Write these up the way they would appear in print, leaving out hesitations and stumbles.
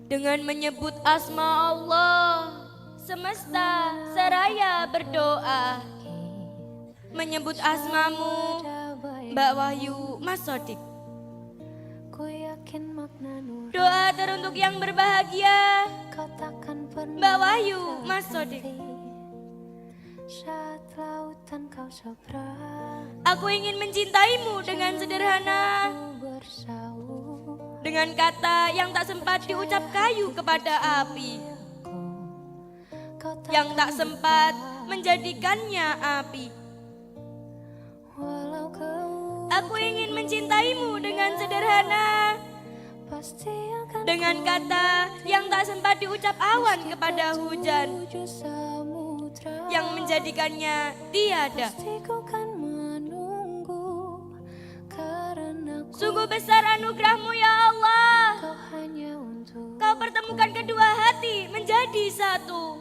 Dengan menyebut asma Allah, semesta seraya berdoa. Menyebut asmamu, Mbak Wahyu Mas Sodik. Doa teruntuk yang berbahagia, Mbak Wahyu Mas Sodik. Aku ingin mencintaimu dengan sederhana, dengan kata yang tak sempat diucap kayu kepada api, yang tak sempat menjadikannya api. Aku ingin mencintaimu dengan sederhana, dengan kata yang tak sempat diucap awan kepada hujan, yang menjadikannya tiada. Sungguh besar anugerahmu ya Allah. Kau pertemukan kedua hati menjadi satu,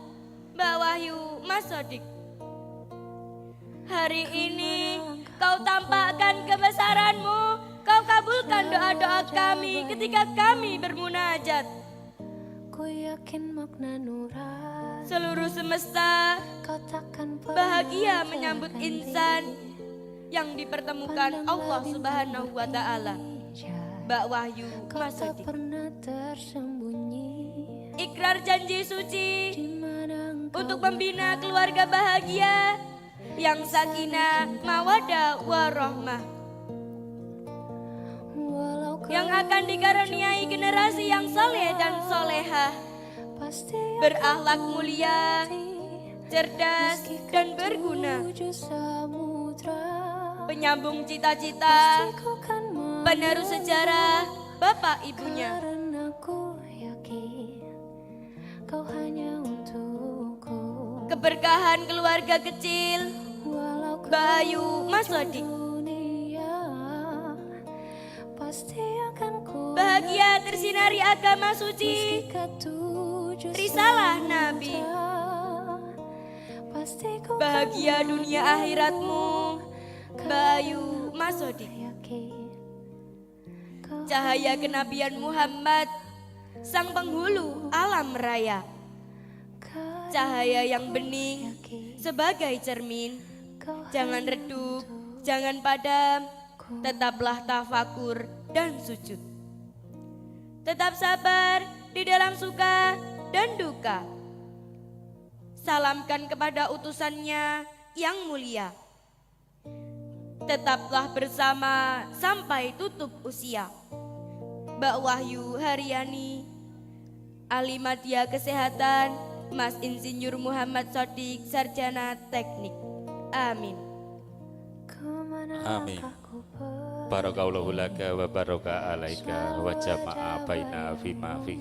Mbak Wahyu Mas Sodik. Hari ini kau tampakkan kebesaranmu, kau kabulkan doa-doa kami ketika kami bermunajat. Seluruh semesta bahagia menyambut insan yang dipertemukan Allah Subhanahu wa Ta'ala. Mbak Wahyu Mas Sodik. Ikrar janji suci untuk membina keluarga bahagia yang sakinah, mawadah, warahmah, yang akan dikaruniai generasi yang soleh dan solehah, berakhlak mulia, cerdas dan berguna, penyambung cita-cita, penerus sejarah bapak ibunya. Keberkahan keluarga kecil, Mbak Ayu Mas Sodik. Bahagia tersinari agama suci, risalah Nabi. Bahagia dunia akhiratmu, Mbak Ayu Mas Sodik. Cahaya kenabian Muhammad, sang penghulu alam raya. Cahaya yang bening sebagai cermin, jangan redup, jangan padam, tetaplah tafakur dan sujud. Tetap sabar di dalam suka dan duka. Salamkan kepada utusannya yang mulia. Tetaplah bersama sampai tutup usia. Mbak Wahyu Haryani, Alimadia Kesehatan, Mas Insinyur Muhammad Sodik, Sarjana Teknik. Amin. Amin. Barakallahu laka wa baraka alaika wa jama'a baina fima fi